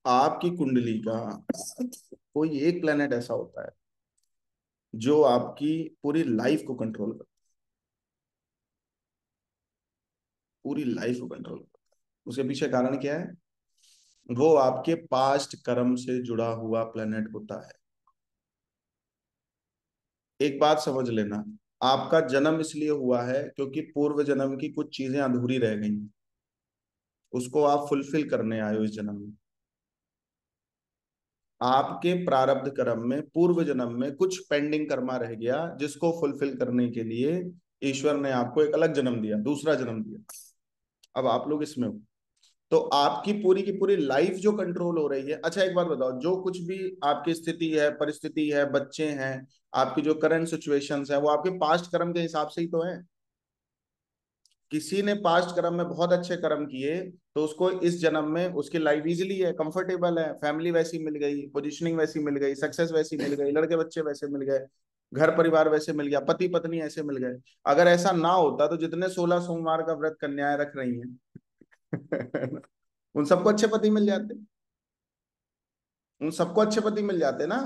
आपकी कुंडली का कोई एक प्लेनेट ऐसा होता है जो आपकी पूरी लाइफ को कंट्रोल करता है, पूरी लाइफ को कंट्रोल करता है। उसके पीछे कारण क्या है? वो आपके पास्ट कर्म से जुड़ा हुआ प्लेनेट होता है। एक बात समझ लेना, आपका जन्म इसलिए हुआ है क्योंकि पूर्व जन्म की कुछ चीजें अधूरी रह गई, उसको आप फुलफिल करने आए हो इस जन्म में। आपके प्रारब्ध कर्म में पूर्व जन्म में कुछ पेंडिंग कर्मा रह गया, जिसको फुलफिल करने के लिए ईश्वर ने आपको एक अलग जन्म दिया, दूसरा जन्म दिया। अब आप लोग इसमें हो, तो आपकी पूरी की पूरी लाइफ जो कंट्रोल हो रही है। अच्छा एक बात बताओ, जो कुछ भी आपकी स्थिति है, परिस्थिति है, बच्चे हैं, आपकी जो करंट सिचुएशंस है, वो आपके पास्ट कर्म के हिसाब से ही तो है। किसी ने पास्ट कर्म में बहुत अच्छे कर्म किए तो उसको इस जन्म में उसकी लाइफ इजीली है, कंफर्टेबल है, फैमिली वैसी मिल गई, पोजीशनिंग वैसी मिल गई, सक्सेस वैसी मिल गई, लड़के बच्चे वैसे मिल गए, घर परिवार वैसे मिल गया, पति पत्नी ऐसे मिल गए। अगर ऐसा ना होता तो जितने 16 सोमवार का व्रत कन्याएं रख रही हैं उन सबको अच्छे पति मिल जाते, उन सबको अच्छे पति मिल जाते ना।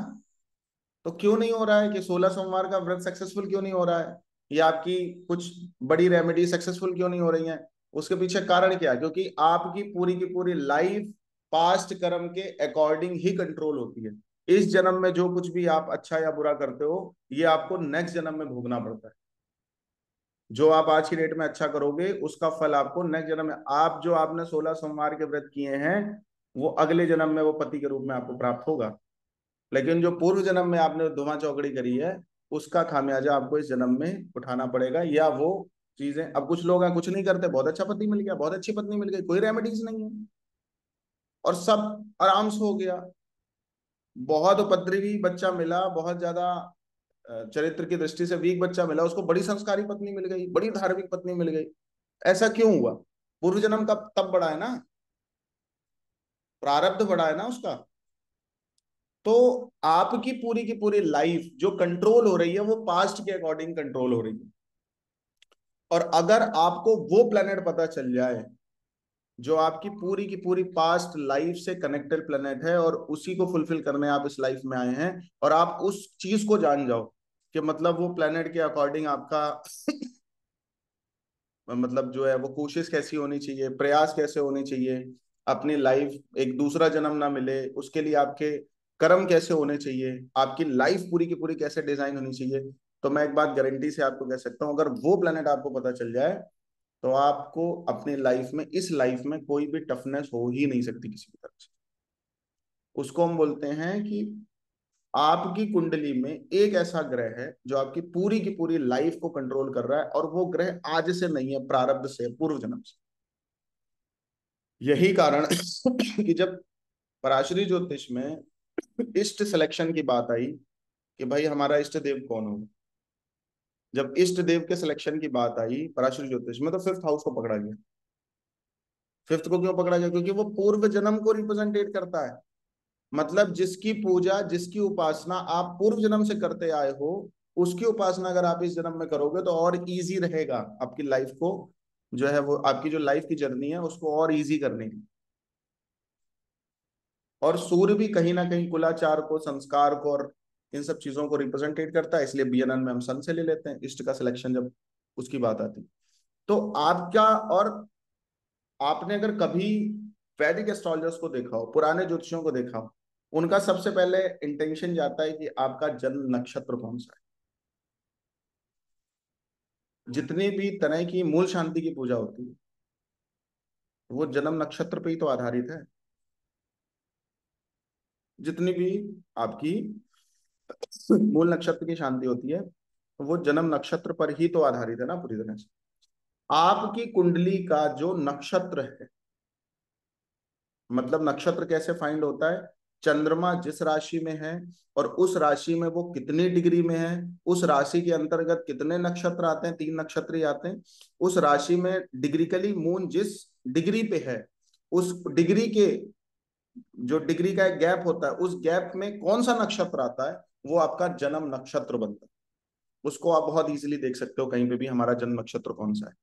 तो क्यों नहीं हो रहा है कि 16 सोमवार का व्रत सक्सेसफुल क्यों नहीं हो रहा है, या आपकी कुछ बड़ी रेमेडी सक्सेसफुल क्यों नहीं हो रही है? उसके पीछे कारण क्या है? क्योंकि आपकी पूरी की पूरी लाइफ पास्ट कर्म के अकॉर्डिंग ही कंट्रोल होती है। इस जन्म में जो कुछ भी आप अच्छा या बुरा करते हो, ये आपको नेक्स्ट जन्म में भोगना पड़ता है। जो आप आज की डेट में अच्छा करोगे उसका फल आपको नेक्स्ट जन्म में, आप जो आपने 16 सोमवार के व्रत किए हैं, वो अगले जन्म में वो पति के रूप में आपको प्राप्त होगा। लेकिन जो पूर्व जन्म में आपने धुआं चौकड़ी करी है, उसका खामियाजा आपको इस जन्म में उठाना पड़ेगा। या वो चीजें, अब कुछ लोग हैं कुछ नहीं करते, बहुत अच्छा पति मिल गया, बहुत अच्छी पत्नी मिल गई, कोई रेमेडीज नहीं है और सब आराम से हो गया। बहुत उपद्रवी बच्चा मिला, बहुत ज्यादा चरित्र की दृष्टि से वीक बच्चा मिला, उसको बड़ी संस्कारी पत्नी मिल गई, बड़ी धार्मिक पत्नी मिल गई। ऐसा क्यों हुआ? पूर्व जन्म का तब बड़ा है ना, प्रारब्ध बड़ा है ना उसका। तो आपकी पूरी की पूरी लाइफ जो कंट्रोल हो रही है वो पास्ट के अकॉर्डिंग कंट्रोल हो रही है। और अगर आपको वो प्लेनेट पता चल जाए जो आपकी पूरी की पूरी पास्ट लाइफ से कनेक्टेड प्लेनेट है, और उसी को फुलफिल करने आप इस लाइफ में आए हैं, और आप उस चीज को जान जाओ कि मतलब वो प्लेनेट के अकॉर्डिंग आपका मतलब जो है वो कोशिश कैसी होनी चाहिए, प्रयास कैसे होने चाहिए, अपनी लाइफ एक दूसरा जन्म ना मिले उसके लिए आपके कर्म कैसे होने चाहिए, आपकी लाइफ पूरी की पूरी कैसे डिजाइन होनी चाहिए। तो मैं एक बात गारंटी से आपको कह सकता हूँ, अगर वो प्लेनेट आपको पता चल जाए तो आपको अपनी लाइफ में, इस लाइफ में कोई भी टफनेस हो ही नहीं सकती किसी भी तरह से। उसको हम बोलते हैं कि आपकी कुंडली में एक ऐसा ग्रह है जो आपकी पूरी की पूरी लाइफ को कंट्रोल कर रहा है, और वो ग्रह आज से नहीं है, प्रारब्ध से, पूर्व जन्म से। यही कारण कि जब पराशरी ज्योतिष में इष्ट सिलेक्शन की बात आई कि भाई हमारा इष्ट देव कौन होगा, जब इष्ट देव के सिलेक्शन की बात आई पराशरी ज्योतिष में, तो फिफ्थ हाउस को पकड़ा गया। फिफ्थ को क्यों पकड़ा गया? क्योंकि वो पूर्व जन्म को रिप्रेजेंटेट करता है। मतलब जिसकी पूजा, जिसकी उपासना आप पूर्व जन्म से करते आए हो, उसकी उपासना अगर आप इस जन्म में करोगे तो और इजी रहेगा आपकी लाइफ को, जो है वो आपकी जो लाइफ की जर्नी है उसको और इजी करने की। और सूर्य भी कहीं ना कहीं कुलाचार को, संस्कार को और इन सब चीजों को रिप्रेजेंटेट करता है, इसलिए बीएनएन में हम सन से ले लेते हैं इष्ट का सिलेक्शन जब उसकी बात आती है। तो आपका, और आपने अगर कभी वैदिक एस्ट्रोलजर्स को देखा हो, पुराने ज्योतिषियों को देखा हो, उनका सबसे पहले इंटेंशन जाता है कि आपका जन्म नक्षत्र कौन सा है। जितनी भी तरह की मूल शांति की पूजा होती है वो जन्म नक्षत्र पे ही तो आधारित है। जितनी भी आपकी मूल नक्षत्र की शांति होती है तो वो जन्म नक्षत्र पर ही तो आधारित है ना पूरी तरह से। आपकी कुंडली का जो नक्षत्र है, मतलब नक्षत्र कैसे फाइंड होता है? चंद्रमा जिस राशि में है और उस राशि में वो कितनी डिग्री में है, उस राशि के अंतर्गत कितने नक्षत्र आते हैं, 3 नक्षत्र ही आते हैं। उस राशि में डिग्रिकली मून जिस डिग्री पे है, उस डिग्री के, जो डिग्री का एक गैप होता है, उस गैप में कौन सा नक्षत्र आता है, वो आपका जन्म नक्षत्र बनता है। उसको आप बहुत इजीली देख सकते हो कहीं पे भी, हमारा जन्म नक्षत्र कौन सा है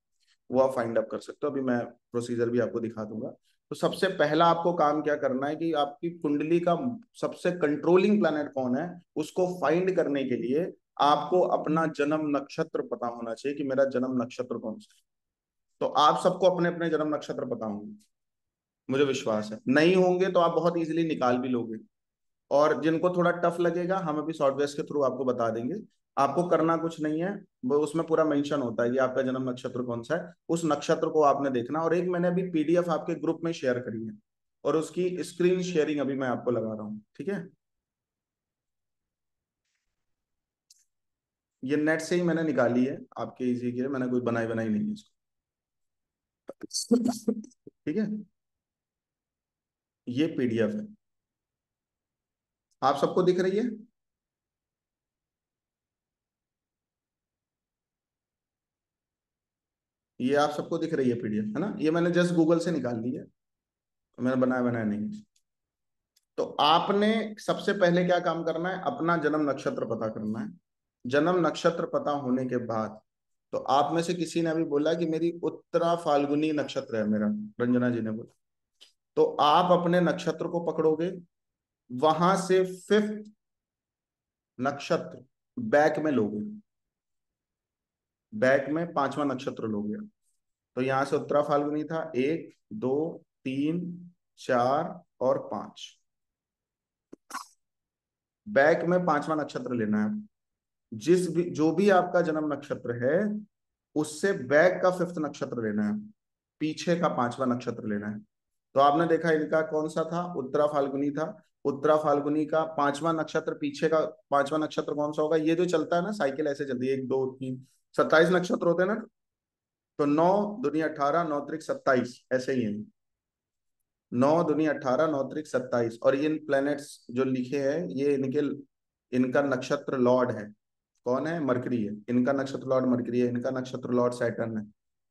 वो आप फाइंड अप कर सकते हो। अभी मैं प्रोसीजर भी आपको दिखा दूंगा। तो सबसे पहला आपको काम क्या करना है कि आपकी कुंडली का सबसे कंट्रोलिंग प्लैनेट कौन है, उसको फाइंड करने के लिए आपको अपना जन्म नक्षत्र पता होना चाहिए कि मेरा जन्म नक्षत्र कौन सा है। तो आप सबको अपने अपने जन्म नक्षत्र पता होंगे, मुझे विश्वास है। नहीं होंगे तो आप बहुत इजीली निकाल भी लोगे, और जिनको थोड़ा टफ लगेगा हम अभी सॉफ्टवेयर के थ्रू आपको बता देंगे। आपको करना कुछ नहीं है, वो उसमें पूरा मेंशन होता है कि आपका जन्म नक्षत्र कौन सा है, उस नक्षत्र को आपने देखना। और एक मैंने अभी पीडीएफ आपके ग्रुप में शेयर करी है, और उसकी स्क्रीन शेयरिंग अभी मैं आपको लगा रहा हूँ, ठीक है। ये नेट से ही मैंने निकाली है आपके इजी के लिए, मैंने कोई बनाई बनाई नहीं है इसको। ठीक है, ये पीडीएफ है, आप सबको दिख रही है। ये आप सबको दिख रही है पीडीएफ, है ना। ये मैंने जस्ट गूगल से निकाल ली है, मैंने बनाया बनाया नहीं है। तो आपने सबसे पहले क्या काम करना है, अपना जन्म नक्षत्र पता करना है। जन्म नक्षत्र पता होने के बाद, तो आप में से किसी ने अभी बोला कि मेरी उत्तरा फाल्गुनी नक्षत्र है मेरा, रंजना जी ने बोला। तो आप अपने नक्षत्र को पकड़ोगे, वहां से फिफ्थ नक्षत्र बैक में लोगे, बैक में पांचवा नक्षत्र लोगे। तो यहां से उत्तरा फाल्गुनी था, 1 2 3 4 और 5, बैक में पांचवा नक्षत्र लेना है। जिस भी जो भी आपका जन्म नक्षत्र है, उससे बैक का फिफ्थ नक्षत्र लेना है, पीछे का पांचवा नक्षत्र लेना है। तो आपने देखा इनका कौन सा था, उत्तरा फाल्गुनी था। उत्तरा फाल्गुनी का पांचवा नक्षत्र, पीछे का पांचवा नक्षत्र कौन सा होगा, ये जो चलता है ना साइकिल ऐसे चलती है, 1 2 3 27 नक्षत्र होते हैं ना। तो 9 दूनी 18, 9 त्रिक 27, ऐसे ही है। 9 दूनी 18, 9 त्रिक 27, और इन प्लैनेट्स जो लिखे हैं ये इनके, इनका नक्षत्र लॉर्ड है, कौन है, मरकरी है। इनका नक्षत्र लॉर्ड मरकरी है, इनका नक्षत्र लॉर्ड सैटर्न है।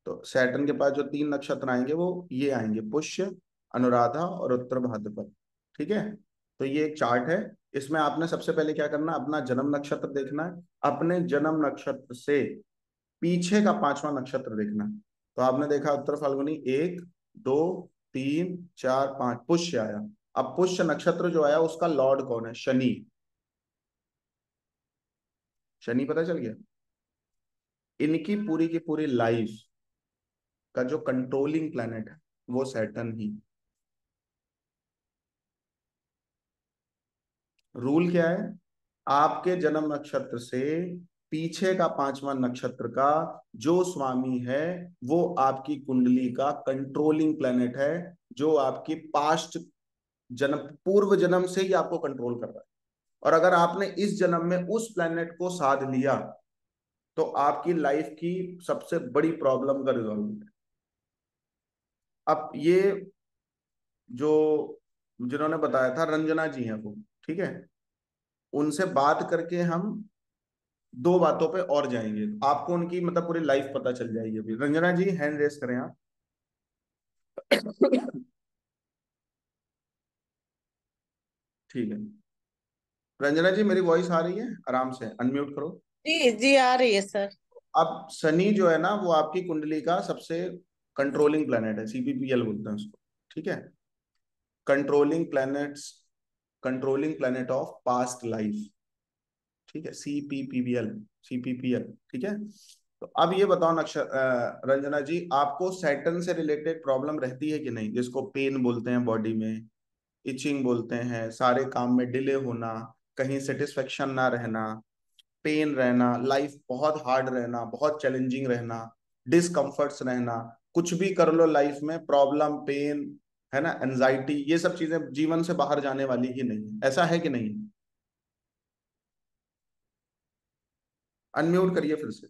तो सैटर्न के पास जो 3 नक्षत्र आएंगे वो ये आएंगे, पुष्य, अनुराधा और उत्तर भाद्रपद। ठीक है, तो ये एक चार्ट है। इसमें आपने सबसे पहले क्या करना है, अपना जन्म नक्षत्र देखना है, अपने जन्म नक्षत्र से पीछे का पांचवा नक्षत्र देखना है। तो आपने देखा उत्तर फाल्गुनी 1 2 3 4 5, पुष्य आया। अब पुष्य नक्षत्र जो आया उसका लॉर्ड कौन है, शनि। शनि पता चल गया। इनकी पूरी की पूरी लाइफ का जो कंट्रोलिंग प्लैनेट है वो सैटर्न ही। रूल क्या है, आपके जन्म नक्षत्र से पीछे का पांचवा नक्षत्र का जो स्वामी है वो आपकी कुंडली का कंट्रोलिंग प्लैनेट है, जो आपकी पास्ट जन्म, पूर्व जन्म से ही आपको कंट्रोल कर रहा है। और अगर आपने इस जन्म में उस प्लैनेट को साध लिया तो आपकी लाइफ की सबसे बड़ी प्रॉब्लम का रिजॉल्व है। अब ये जो जिन्होंने बताया था रंजना जी हैं वो, ठीक है, उनसे बात करके हम 2 बातों पे और जाएंगे, आपको उनकी मतलब पूरी लाइफ पता चल जाएगी। अभी रंजना जी हैंड रेस करें आप। ठीक है, रंजना जी मेरी वॉइस आ रही है, आराम से अनम्यूट करो। जी जी आ रही है सर। अब शनि जो है ना वो आपकी कुंडली का सबसे कंट्रोलिंग प्लैनेट है, सीपीपीएल बोलते हैं उसको, ठीक है। Controlling planets, controlling planet of past life, ठीक है, सीपीपीएल, सीपीपीएल, ठीक है। तो अब ये बताओ रंजना जी, आपको सैटर्न से रिलेटेड प्रॉब्लम रहती है कि नहीं, जिसको पेन बोलते हैं बॉडी में, इचिंग बोलते हैं, सारे काम में डिले होना, कहीं सेटिस्फेक्शन ना रहना, पेन रहना, लाइफ बहुत हार्ड रहना, बहुत चैलेंजिंग रहना, डिसकंफर्ट्स रहना, कुछ भी कर लो लाइफ में प्रॉब्लम, पेन, है ना, एंजाइटी, ये सब चीजें जीवन से बाहर जाने वाली ही नहीं है, ऐसा है कि नहीं। अनम्यूट करिए फिर से।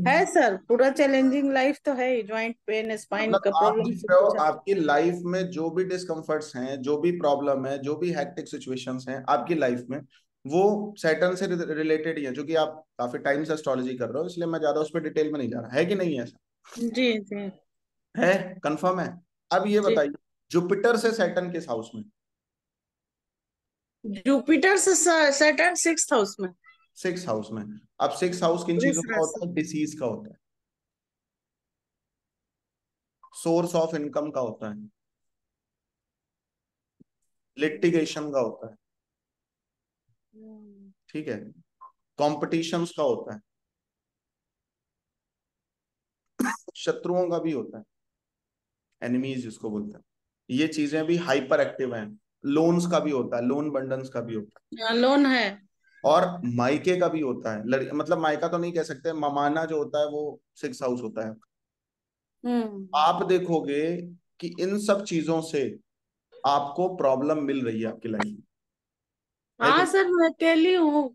है सर, पूरा चैलेंजिंग लाइफ तो है ही, जॉइंट पेन, स्पाइन मतलब का आप प्रॉब्लम लिख सब रहे हो कुछ है। आपकी लाइफ में जो भी डिस्कम्फर्ट्स हैं, जो भी प्रॉब्लम है, जो भी हैक्टिक सिचुएशंस हैं आपकी लाइफ में, वो सैटर्न से रिलेटेड ही है। जो कि आप काफी टाइम से एस्ट्रोलॉजी कर रहे हो, इसलिए मैं ज्यादा उस पर डिटेल में नहीं जा रहा, है कि नहीं है, ऐसा जी जी है, कंफर्म है। अब ये जी। बताइए, जुपिटर से सैटर्न किस हाउस में। जुपिटर से सैटर्न सिक्स्थ हाउस में। 6 हाउस में। अब 6 हाउस किन वृष चीजों का राशि। होता है, डिसीज का होता है। सोर्स ऑफ इनकम का होता है, लिटिगेशन का होता है, ठीक है, कॉम्पिटिशंस का होता है, शत्रुओं का भी होता है, एनिमीज जिसको बोलते हैं, ये चीजें भी हाइपर एक्टिव हैं। लोन्स का भी होता है, लोन बंडन्स का भी होता लोन है। है, और मायके का भी होता है। मतलब मायका तो नहीं कह सकते, ममाना जो होता है वो 6 हाउस होता है। हम्म। आप देखोगे कि इन सब चीजों से आपको प्रॉब्लम मिल रही है आपकी लाइफ में, है कि हाँ सर, मैं अकेली हूँ।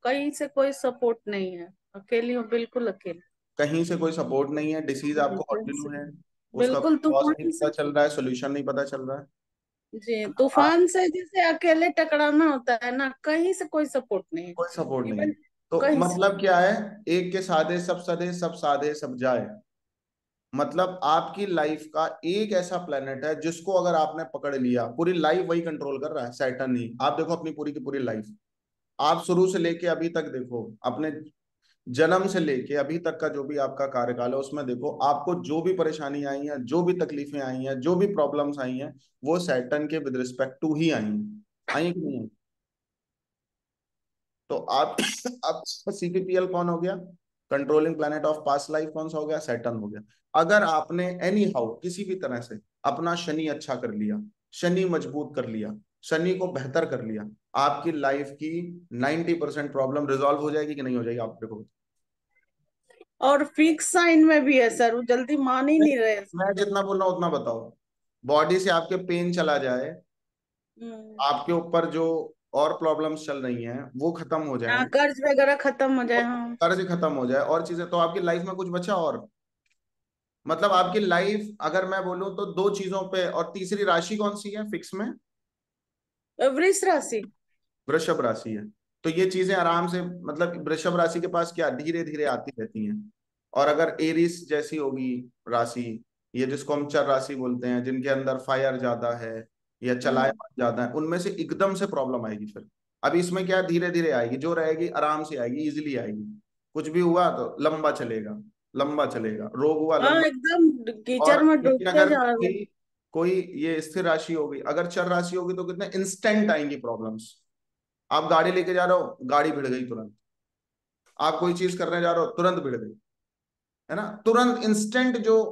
कहीं से कोई सपोर्ट नहीं है। अकेली हूँ, बिल्कुल अकेली। कहीं से कोई सपोर्ट नहीं है, डिसीज आपको कंटिन्यू है, उसका बिल्कुल कॉज नहीं तूफान पता से। चल रहा है, सोल्यूशन नहीं पता चल रहा है। जी, आप तूफान से जैसे अकेले टकराना होता है ना, कहीं से कोई सपोर्ट नहीं है। कोई सपोर्ट नहीं है। इवन तो कहीं से। मतलब क्या है, एक के साधे सब सधे, सब साधे सब जाए। मतलब आपकी लाइफ का एक ऐसा प्लेनेट है जिसको अगर आपने पकड़ लिया, पूरी लाइफ वही कंट्रोल कर रहा है, सैटर्न ही। आप देखो अपनी पूरी की पूरी लाइफ, आप शुरू से लेके अभी तक देखो, अपने जन्म से लेके अभी तक का जो भी आपका कार्यकाल है उसमें देखो, आपको जो भी परेशानी आई है, जो भी तकलीफें आई हैं, जो भी प्रॉब्लम्स आई हैं, वो सैटर्न के विद रिस्पेक्ट टू ही आई हैं। आई कि नहीं आई? तो आप अब सीपीपीएल कौन हो गया, controlling planet of past life कौन सा हो गया, सैटर्न हो गया। अगर आपने एनी हाउ किसी भी तरह से अपना शनि अच्छा कर लिया, शनि मजबूत कर लिया, शनि को बेहतर कर लिया, आपकी लाइफ की 90% प्रॉब्लम रिजॉल्व हो जाएगी कि नहीं हो जाएगी, आप देखो। और फिक्स साइन में भी है सर, वो जल्दी मान ही नहीं रहे। मैं जितना बोल रहा हूँ उतना बताओ। बॉडी से आपके पेन चला जाए, हम्म। आपके ऊपर जो और प्रॉब्लम्स चल रही हैं वो खत्म हो जाए, हाँ, कर्ज वगैरह खत्म हो जाए, और हाँ। कर्ज खत्म हो जाए, और चीजें, तो आपकी लाइफ में कुछ बचा और? मतलब आपकी लाइफ अगर मैं बोलूं तो दो चीजों पे, और तीसरी राशि कौन सी है फिक्स में? वृष राशि। वृषभ राशि है। तो ये चीजें आराम से, मतलब वृषभ राशि के पास क्या धीरे धीरे आती रहती हैं। और अगर एरिस जैसी होगी राशि, ये जिसको हम चर राशि बोलते हैं, जिनके अंदर फायर ज्यादा है या हम्म। चलायमान ज्यादा है, उनमें से एकदम से प्रॉब्लम आएगी फिर। अभी इसमें क्या, धीरे धीरे आएगी, जो रहेगी आराम से आएगी, इजिली आएगी। कुछ भी हुआ तो लंबा चलेगा, लंबा चलेगा, रोग हुआ हाँ, लंबा। एकदम कीचड़ और में लेकिन डूबते अगर जाओगे। कोई कोई ये स्थिर राशि होगी, अगर चर राशि होगी, तो कितने इंस्टेंट आएंगी प्रॉब्लम्स। आप गाड़ी लेके जा रहे हो, गाड़ी भिड़ गई तुरंत। आप कोई चीज करने जा रहे हो, तुरंत भिड़ गई, है ना, तुरंत इंस्टेंट जो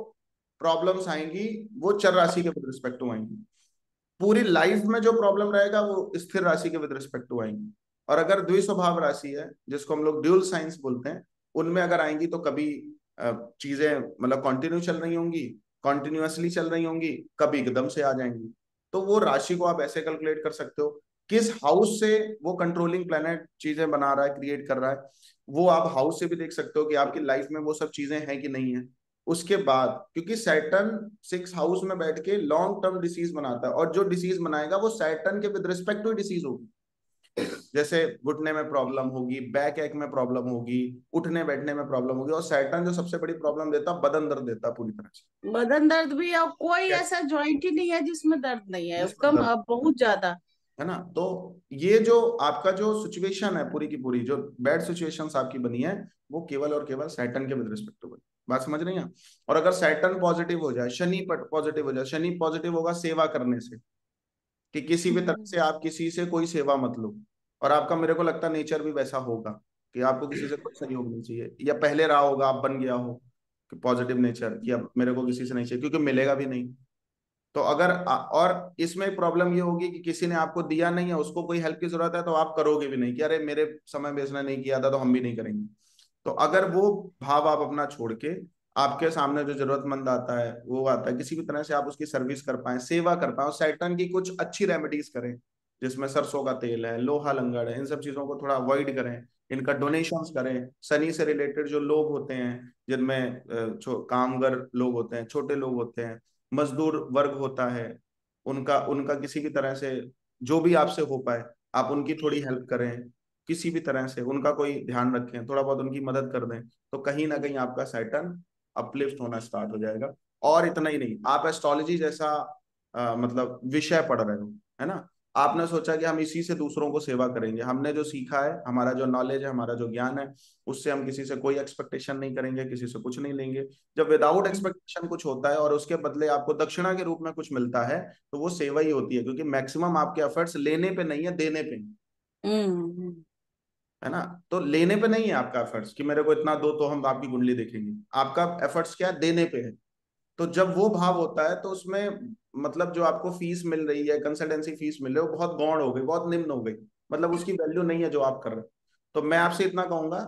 प्रॉब्लम्स आएंगी वो चर राशि के विद रिस्पेक्ट टू आएंगी। पूरी लाइफ में जो प्रॉब्लम रहेगा वो स्थिर राशि के विद रिस्पेक्ट टू आएंगी। और अगर द्विस्वभाव राशि है, जिसको हम लोग ड्यूल साइंस बोलते हैं, उनमें अगर आएंगी तो कभी चीजें मतलब कंटिन्यू चल रही होंगी, कॉन्टिन्यूअसली चल रही होंगी, कभी एकदम से आ जाएंगी। तो वो राशि को आप ऐसे कैलकुलेट कर सकते हो, किस हाउस से वो कंट्रोलिंग प्लेनेट चीजें बना रहा है, क्रिएट कर रहा है। वो आप हाउस से भी देख सकते हो कि आपकी लाइफ में वो सब चीजें हैं कि नहीं है। उसके बाद, क्योंकि सैटर्न 6 हाउस में बैठ के लॉन्ग टर्म डिसीज बनाता है, और जो डिसीज बनाएगा वो सैटर्न के विद रिस्पेक्ट टू डिसीज होगी। जैसे घुटने में प्रॉब्लम होगी, बैक एक में प्रॉब्लम होगी, उठने बैठने में प्रॉब्लम होगी। और सैटर्न जो सबसे बड़ी प्रॉब्लम देता है, बदन दर्द देता है पूरी तरह से। बदन दर्द भी, और कोई Yes. ऐसा जॉइंट ही नहीं है जिसमें दर्द नहीं है, जिसमें कम दर्द, अब बहुत ज्यादा। है ना। तो ये जो आपका जो सिचुएशन है, पूरी की पूरी जो बैड सिचुएशंस आपकी बनी है, वो केवल और केवल सैटर्न के विद रिस्पेक्ट टू बनी। बात समझ रही हैं? और अगर सैटर्न पॉजिटिव हो जाए, शनि पॉजिटिव हो जाए, शनि पॉजिटिव होगा सेवा करने से, कि किसी भी तरह हम्म। से आप किसी से कोई सेवा मत लो। और आपका, मेरे को लगता है, नेचर भी वैसा होगा कि आपको किसी से कोई सहयोग नहीं चाहिए, या पहले रहा होगा, आप बन गया हो कि पॉजिटिव नेचर, कि अब मेरे को किसी से नहीं चाहिए, क्योंकि मिलेगा भी नहीं। तो अगर और इसमें प्रॉब्लम ये होगी कि किसी ने आपको दिया नहीं है, उसको कोई हेल्प की जरूरत है, तो आप करोगे भी नहीं कि अरे मेरे समय में इसने नहीं किया था तो हम भी नहीं करेंगे। तो अगर वो भाव आप अपना छोड़ के, आपके सामने जो जरूरतमंद आता है, वो आता है, किसी भी तरह से आप उसकी सर्विस कर पाए, सेवा कर पाए, सैटर्न की कुछ अच्छी रेमेडीज करें, जिसमें सरसों का तेल है, लोहा लंगड़ है, इन सब चीजों को थोड़ा अवॉइड करें, इनका डोनेशंस करें। शनि से रिलेटेड जो लोग होते हैं, जिनमें कामगर लोग होते हैं, छोटे लोग होते हैं, मजदूर वर्ग होता है, उनका उनका किसी भी तरह से जो भी आपसे हो पाए, आप उनकी थोड़ी हेल्प करें, किसी भी तरह से उनका कोई ध्यान रखें, थोड़ा बहुत उनकी मदद कर दें। तो कहीं ना कहीं आपका सैटर्न अपलिफ्ट होना स्टार्ट हो जाएगा। और इतना ही नहीं, आप एस्ट्रोलॉजी जैसा मतलब विषय पढ़ रहे हो, है ना, आपने सोचा कि हम इसी से दूसरों को सेवा करेंगे, हमने जो सीखा है, हमारा जो नॉलेज है, हमारा जो ज्ञान है, उससे हम किसी से कोई एक्सपेक्टेशन नहीं करेंगे, किसी से कुछ नहीं लेंगे। जब विदाउट एक्सपेक्टेशन कुछ होता है और उसके बदले आपको दक्षिणा के रूप में कुछ मिलता है, तो वो सेवा ही होती है, क्योंकि मैक्सिमम आपके एफर्ट्स लेने पे नहीं है, देने पे हैं। हम्म। है ना? तो लेने पे नहीं है आपका एफर्ट्स कि मेरे को इतना दो तो हम आपकी कुंडली देखेंगे। आपका एफर्ट्स क्या है? देने पे है। तो जब वो भाव होता है तो उसमें मतलब जो आपको फीस मिल रही है, कंसल्टेंसी फीस मिल रही है, वो बहुत गौण हो गई, बहुत निम्न हो गई, मतलब उसकी वैल्यू नहीं है जो आप कर रहे हो। तो मैं आपसे इतना कहूंगा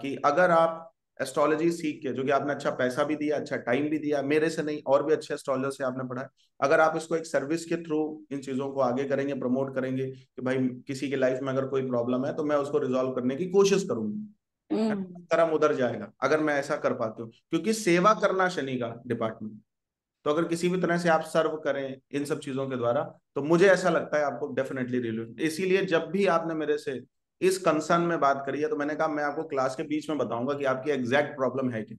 कि अगर आप एस्ट्रोलॉजी सीख के, जो कि आपने अच्छा पैसा भी दिया, अच्छा टाइम भी दिया, मेरे से नहीं और भी अच्छे एस्ट्रोलॉजर से आपने पढ़ा है, अगर आप इसको एक सर्विस के थ्रू इन चीजों को आगे करेंगे, प्रमोट करेंगे कि भाई किसी की लाइफ में अगर कोई प्रॉब्लम है तो मैं उसको रिजॉल्व करने की कोशिश करूंगी, है ना? हम्म। कर्म उधर जाएगा अगर मैं ऐसा कर पाती हूँ, क्योंकि सेवा करना शनि का डिपार्टमेंट। तो अगर किसी भी तरह से आप सर्व करें इन सब चीजों के द्वारा, तो मुझे ऐसा लगता है आपको डेफिनेटली रिलीफ। इसीलिए जब भी आपने मेरे से इस कंसर्न में बात करी है, तो मैंने कहा मैं आपको क्लास के बीच में बताऊंगा कि आपकी एग्जैक्ट प्रॉब्लम है क्या।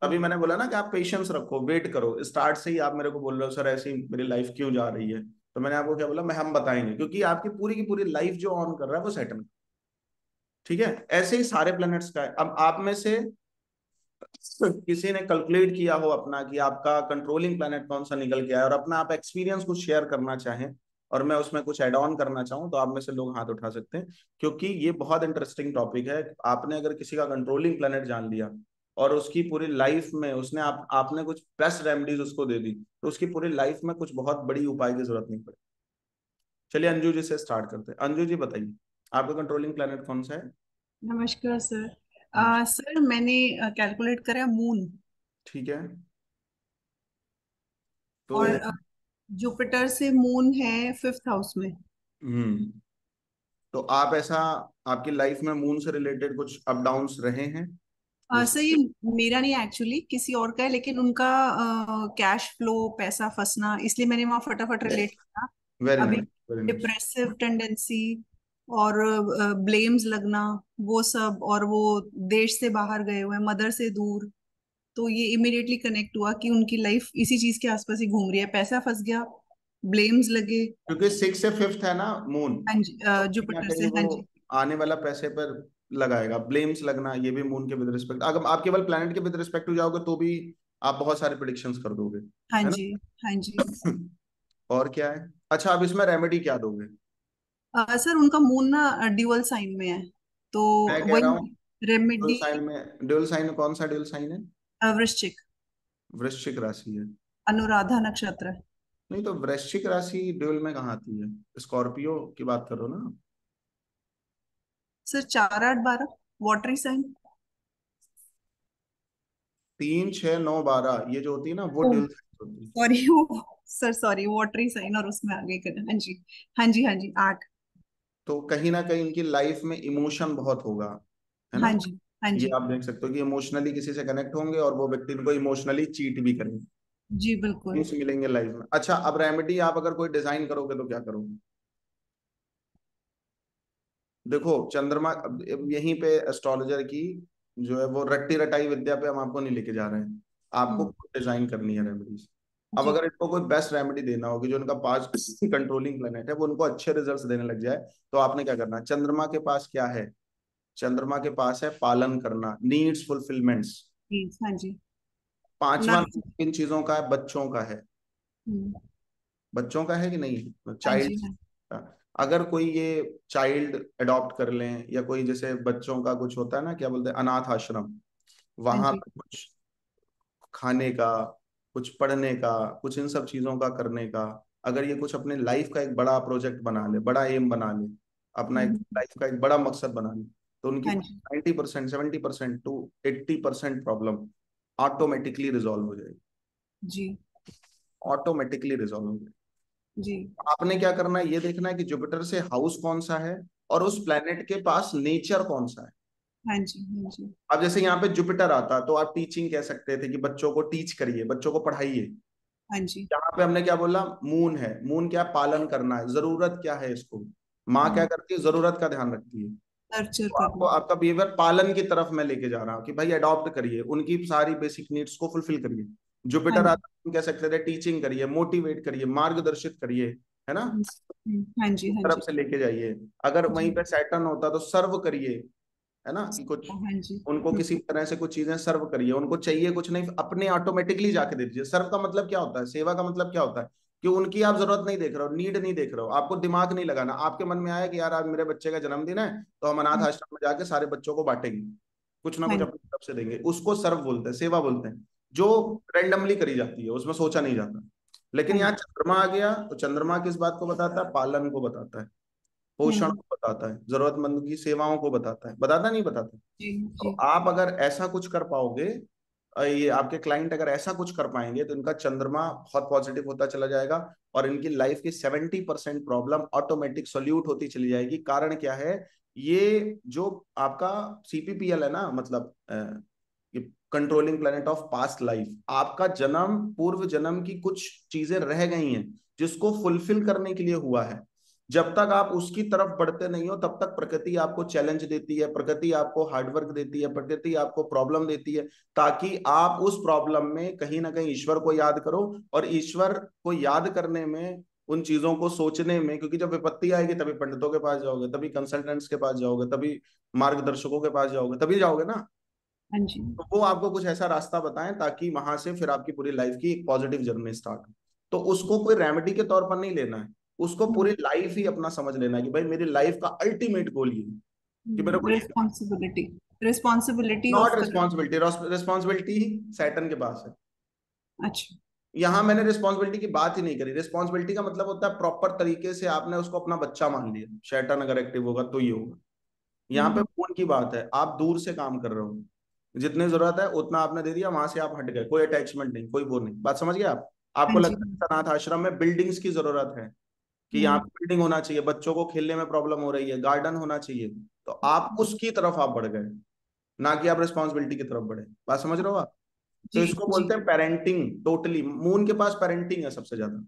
अभी मैंने बोला ना कि आप पेशेंस रखो, वेट करो, स्टार्ट से ही आप मेरे को बोल रहे हो सर ऐसी मेरी लाइफ क्यों जा रही है, तो मैंने आपको क्या बोला, मैं हम बताएंगे, क्योंकि आपकी पूरी की पूरी लाइफ जो ऑन कर रहा है वो सैटर्न। ठीक है? ऐसे ही सारे प्लैनेट्स का है। अब आप में से किसी ने कैलकुलेट किया हो अपना कि आपका कंट्रोलिंग प्लैनेट कौन सा निकल के आया, और अपना आप एक्सपीरियंस कुछ शेयर करना चाहें और मैं उसमें कुछ ऐड ऑन करना चाहूं, तो आप में से लोग हाथ उठा सकते हैं, क्योंकि ये बहुत इंटरेस्टिंग टॉपिक है। आपने अगर किसी का कंट्रोलिंग प्लैनेट जान लिया और उसकी पूरी लाइफ में उसने आपने कुछ बेस्ट रेमेडीज उसको दे दी, तो उसकी पूरी लाइफ में कुछ बहुत बड़ी उपाय की जरूरत नहीं पड़ी। चलिए अंजू जी से स्टार्ट करते हैं। अंजू जी बताइए, आपका कंट्रोलिंग प्लैनेट कौन सा है? नमस्कार सर। नमस्कार। सर मैंने कैलकुलेट करा मून। ठीक है। तो और जुपिटर से मून है 5th हाउस में। हम्म, तो आप ऐसा, आपकी लाइफ में मून से रिलेटेड कुछ अप डाउन्स रहे हैं जैसे? सर ये मेरा नहीं एक्चुअली किसी और का है, लेकिन उनका कैश फ्लो, पैसा फंसना, इसलिए मैंने वहाँ फटाफट रिलेट करा। वेरी अभी nice, very nice. Depressive tendency और ब्लेम्स लगना, वो सब, और वो देश से बाहर गए हुए हैं, मदर से दूर। तो ये इमिडिएटली कनेक्ट हुआ कि उनकी लाइफ इसी चीज के आसपास ही घूम रही है, पैसा फंस गया, ब्लेम्स लगे। क्योंकि 6 से 5 है ना मून, हाँ जी, तो कहीं ना जुपिटर से, कहीं वो हाँ जी। आने वाला पैसे पर लगाएगा, ब्लेम्स लगना, ये भी मून के विद रिस्पेक्ट। अगर आप केवल प्लेनेट के विद रिस्पेक्ट टू जाओगे तो भी आप बहुत सारे प्रिडिक्शंस कर दोगे, हाँ है जी। हाँ जी। ना? और क्या है? अच्छा, अब इसमें रेमेडी क्या दोगे? सर उनका मून ना ड्यूअल साइन में है, तो मैं कह रहा हूँ वही ड्यूल रेमेडी। साइन में, ड्यूल साइन में कौन सा ड्यूल साइन है? वृश्चिक। वृश्चिक राशि है। अनुराधा नक्षत्र। नहीं तो वृश्चिक राशि ड्यूल में कहाँ आती है? स्कॉर्पियो की बात करो ना। Sir 4 8 12 watery sign. 3 6 9 12 ये जो होती है ना, वो ओ ड्यूल साइन होती है। सॉरी, वो सर सॉरी, वाटरी साइन और उसमें आगे कर, हाँ जी। हाँ जी, हाँ जी, 8। तो कहीं ना कहीं इनकी लाइफ में इमोशन बहुत होगा, है हाँ ना? जी। हाँ ये जी। आप देख सकते हो कि इमोशनली किसी से कनेक्ट होंगे और वो व्यक्ति इनको इमोशनली चीट भी करेंगे, जी बिल्कुल। मीन्स मिलेंगे लाइफ में। अच्छा, अब रेमेडी आप अगर कोई डिजाइन करोगे तो क्या करोगे? देखो चंद्रमा, अब यहीं पे एस्ट्रोलॉजर की जो है वो रट्टी रटाई विद्या पे हम आपको नहीं लेके जा रहे हैं, आपको हम्म, डिजाइन करनी है रेमेडीज। अब जी। अगर इनको कोई बेस्ट रेमेडी देना होगी, जो उनका पास कंट्रोलिंग प्लेनेट है वो उनको अच्छे रिजल्ट्स देने लग जाए, तो आपने क्या करना है? चंद्रमा के पास क्या है? चंद्रमा के पास है पालन करना, नीड्स फुलफिलमेंट्स। जी, हाँ जी। पांचवा नर्स। नंबर किन चीजों का है? बच्चों का है। हम्म, बच्चों का है कि नहीं? हाँ चाइल्ड जी। हाँ। का। अगर कोई ये चाइल्ड अडॉप्ट कर लें, या कोई जैसे बच्चों का कुछ होता है ना, क्या बोलते हैं, अनाथ आश्रम, हाँ वहां जी। पे कुछ खाने का, कुछ पढ़ने का, कुछ इन सब चीजों का करने का, अगर ये कुछ अपने लाइफ का एक बड़ा प्रोजेक्ट बना ले, बड़ा एम बना ले, अपना एक हम्म, लाइफ का एक बड़ा मकसद बना ले, तो उनकी हाँ जी। 90% 70% टू 80% प्रॉब्लम ऑटोमेटिकली रिजॉल्व हो जाएगी। जी। ऑटोमेटिकली रिजॉल्व हो जाएगी। जी। आपने क्या करना है, ये देखना है कि जुपिटर से हाउस कौन सा है और उस प्लेनेट के पास नेचर कौन सा है। हाँ जी। हाँ जी। अब जैसे यहाँ पे जुपिटर आता तो आप टीचिंग कह सकते थे कि बच्चों को टीच करिए, बच्चों को पढ़ाइए। हाँ जी। यहाँ पे हमने क्या बोला? मून है, मून क्या? पालन करना है, जरूरत क्या है इसको, माँ क्या करती है? जरूरत का ध्यान रखती है। नर्चर तो आपको करना। आपका बिहेवियर पालन की तरफ मैं लेके जा रहा हूँ कि भाई अडॉप्ट करिए, उनकी सारी बेसिक नीड्स को फुलफिल करिए। हाँ जुपिटर जी। आता, हम कह सकते थे टीचिंग करिए, मोटिवेट करिए, मार्गदर्शित करिए, है ना, हाँ जी, उस हाँ तरफ जी से लेके जाइए। अगर वहीं जी, पे सैटर्न होता तो सर्व करिए, है ना, कि कुछ हाँ जी। उनको किसी तरह से कुछ चीजें सर्व करिए, उनको चाहिए कुछ नहीं, अपने ऑटोमेटिकली जाके दे दीजिए। सर्व का मतलब क्या होता है, सेवा का मतलब क्या होता है, कि उनकी आप जरूरत नहीं देख रहे हो, नीड नहीं देख रहे हो, आपको दिमाग नहीं लगाना, आपके मन में आया कि यार आज मेरे बच्चे का जन्मदिन है तो हम अनाथ आश्रम में जाके सारे बच्चों को बांटेंगे, कुछ ना हाँ कुछ जी, अपनी तरफ से देंगे, उसको सर्व बोलते हैं, सेवा बोलते हैं, जो रेंडमली करी जाती है, उसमें सोचा नहीं जाता। लेकिन हाँ यहाँ जी, चंद्रमा आ गया तो चंद्रमा किस बात को बताता है, पालन को बताता है, पोषण हम्म, को बताता है, जरूरतमंद की सेवाओं को बताता है, बताता नहीं बताता। जी तो जी, आप अगर ऐसा कुछ कर पाओगे, ये आपके क्लाइंट अगर ऐसा कुछ कर पाएंगे तो इनका चंद्रमा बहुत पॉजिटिव होता चला जाएगा, और इनकी लाइफ की 70% प्रॉब्लम ऑटोमेटिक सोल्यूट होती चली जाएगी। कारण क्या है, ये जो आपका सीपीपीएल है ना, मतलब controlling planet of past life, आपका जन्म पूर्व जन्म की कुछ चीजें रह गई हैं जिसको फुलफिल करने के लिए हुआ है। जब तक आप उसकी तरफ बढ़ते नहीं हो तब तक प्रकृति आपको चैलेंज देती है, प्रकृति आपको हार्डवर्क देती है, प्रकृति आपको प्रॉब्लम देती है, ताकि आप उस प्रॉब्लम में कहीं ना कहीं ईश्वर को याद करो। और ईश्वर को याद करने में, उन चीजों को सोचने में, क्योंकि जब विपत्ति आएगी तभी पंडितों के पास जाओगे, तभी कंसल्टेंट्स के पास जाओगे, तभी मार्गदर्शकों के पास जाओगे, तभी जाओगे ना। हाँ जी, तो वो आपको कुछ ऐसा रास्ता बताएं ताकि वहां से फिर आपकी पूरी लाइफ की एक पॉजिटिव जर्नी स्टार्ट हो। तो उसको कोई रेमेडी के तौर पर नहीं लेना है, उसको पूरी लाइफ ही अपना समझ लेना है कि भाई मेरी लाइफ का अल्टीमेट गोल ये है कि मेरे को ये, responsibility, responsibility not of the. Responsibility, responsibility Saturn के पास है। अच्छा, यहाँ मैंने रिस्पॉन्सिबिलिटी की बात ही नहीं करी। रिस्पॉन्सिबिलिटी का मतलब होता है प्रॉपर तरीके से आपने उसको अपना बच्चा मान लिया, सैटर्न अगर एक्टिव होगा तो ये होगा। यहाँ पे हम्म, फोन की बात है, आप दूर से काम कर रहे हो, जितनी जरूरत है उतना आपने दे दिया, वहां से आप हट गए, कोई अटैचमेंट नहीं, कोई वो नहीं, बात समझ गए आप। आपको हाँ जी, लगता है कि अनाथ आश्रम में बिल्डिंग्स की जरूरत है, कि यहाँ पे बिल्डिंग होना चाहिए, बच्चों को खेलने में प्रॉब्लम हो रही है, गार्डन होना चाहिए, तो आप उसकी तरफ आप बढ़ गए, ना कि आप रिस्पॉन्सिबिलिटी की तरफ बढ़े। बात समझ रहे हो आप। तो जी इसको जी, बोलते हैं पेरेंटिंग। टोटली मून के पास पेरेंटिंग है सबसे ज्यादा,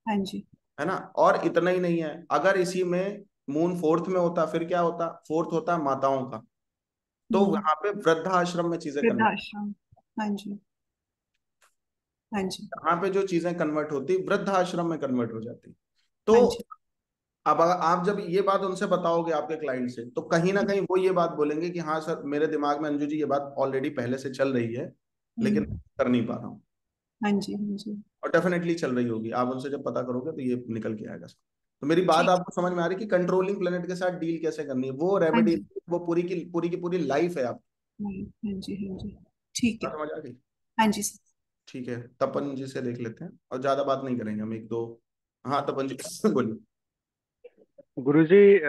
हाँ जी, है ना। और इतना ही नहीं है, अगर इसी में मून फोर्थ में होता फिर क्या होता, फोर्थ होता है माताओं का, तो हम्म, वहां पे वृद्धाश्रम में चीजें कन्वर्ट, वृद्धाश्रम, हाँ जी, हाँ जी, यहाँ पे जो चीजें कन्वर्ट होती वृद्धाश्रम में कन्वर्ट हो जाती। तो हाँ जी, अब अगर आप जब ये बात उनसे बताओगे आपके क्लाइंट से, तो कहीं ना कहीं वो ये बात बोलेंगे कि हाँ सर, मेरे दिमाग में अंजू जी ये बात ऑलरेडी पहले से चल रही है, लेकिन हम्म, कर नहीं पा रहा हूँ। हाँ जी, हाँ जी, और डेफिनेटली चल रही होगी, आप उनसे जब पता करोगे तो ये निकल के आएगा। तो मेरी बात ठीक, आपको समझ में आ रही है कि कंट्रोलिंग प्लेनेट के साथ डील कैसे करनी है, वो हाँ रेमेडी, जी, वो पूरी की पूरी लाइफ है आप। हाँ हाँ जी, हाँ जी, ठीक है, बात समझ आ गई। हाँ जी सर। ठीक है, तपन जी से देख लेते हैं, और ज्यादा बात नहीं करेंगे हम, एक दो। हाँ तपन जी बोलिए। गुरुजी,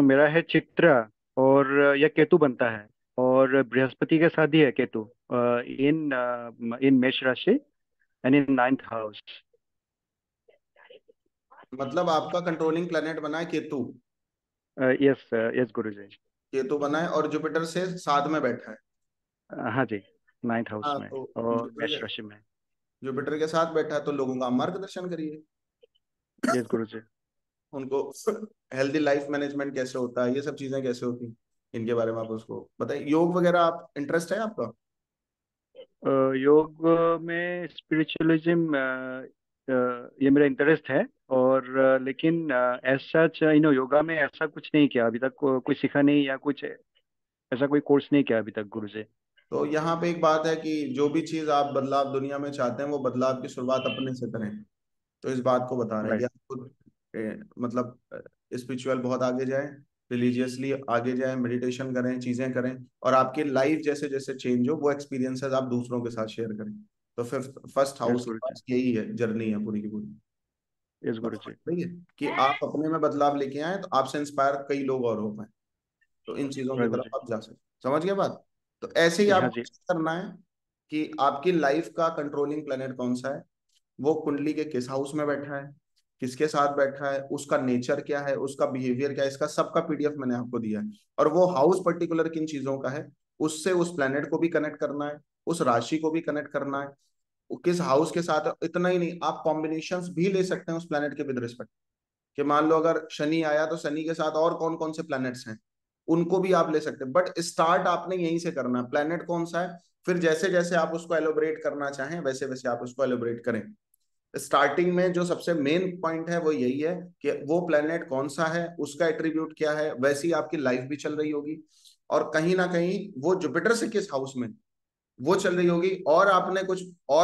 मेरा है चित्रा, और यह केतु बनता है, और बृहस्पति के साथ ही है केतु, इन इन मेष राशि एंड इन नाइन्थ हाउस। मतलब आपका कंट्रोलिंग प्लेनेट बना है केतु, यस यस गुरुजी। केतु बना है और जुपिटर से साथ में बैठा है। हाँ जी, नाइन्थ हाउस हाँ में तो और मेष राशि में। जुपिटर के साथ बैठा है तो लोगों का आप मार्गदर्शन करिए, यस गुरुजी। उनको हेल्दी लाइफ मैनेजमेंट कैसे होता है, ये सब चीजें कैसे होती हैं, इनके बारे में आप उसको बताइए। योग वगैरह आप इंटरेस्ट है आपका। योग में स्पिरिचुअलिज्म, ये मेरा इंटरेस्ट है, और लेकिन ऐसा योगा में ऐसा कुछ नहीं किया अभी तक, कोई सीखा नहीं या कुछ ऐसा कोई कोर्स नहीं किया अभी तक गुरुजी। तो यहाँ पे एक बात है कि जो भी चीज आप बदलाव दुनिया में चाहते हैं वो बदलाव की शुरुआत अपने से करें। तो इस बात को बता रहे हैं कि राइट। आप खुद मतलब स्पिरिचुअल बहुत आगे जाएं, रिलीजियसली आगे जाएं, मेडिटेशन करें, चीजें करें, और आपकी लाइफ जैसे जैसे चेंज हो वो एक्सपीरियंसेस आप दूसरों के साथ शेयर करें। तो फिर फर्स्ट यस हाउस के गुरुजी। पास यही है, जर्नी है पूरी की पूरी। यस बात समझ गुरुजी। रही है कि आप अपने में बदलाव लेके आए तो आपसे इंस्पायर कई लोग और हो पाए, तो इन चीजों की राइट तरफ गुरुजी। आप जा सकते, समझ गए बात। तो ऐसे ही हाँ आपको जी। करना है कि आपकी लाइफ का कंट्रोलिंग प्लेनेट कौन सा है, वो कुंडली के किस हाउस में बैठा है, किसके साथ बैठा है, उसका नेचर क्या है, उसका बिहेवियर क्या है, इसका सबका पीडीएफ मैंने आपको दिया है। और वो हाउस पर्टिकुलर किन चीजों का है, उससे उस प्लेनेट को भी कनेक्ट करना है, उस राशि को भी कनेक्ट करना है, वो किस हाउस के साथ है। इतना ही नहीं, आप कॉम्बिनेशंस भी ले सकते हैं उस प्लेनेट के विद रिस्पेक्ट, कि मान लो अगर शनि आया तो शनि के साथ और कौन कौन से प्लैनेट्स हैं, उनको भी आप ले सकते हैं। बट स्टार्ट आपने यहीं से करना है, प्लैनेट कौन सा है, फिर जैसे जैसे आप उसको एलोबरेट करना चाहें वैसे वैसे आप उसको एलोबरेट करें। स्टार्टिंग में जो सबसे मेन पॉइंट है वो यही है कि वो प्लेनेट कौन सा है, उसका एट्रीब्यूट क्या है, वैसी आपकी लाइफ भी चल रही होगी। और कहीं ना कहीं वो जुपिटर से किस हाउस में वो चल रही होगी, और आपने कुछ और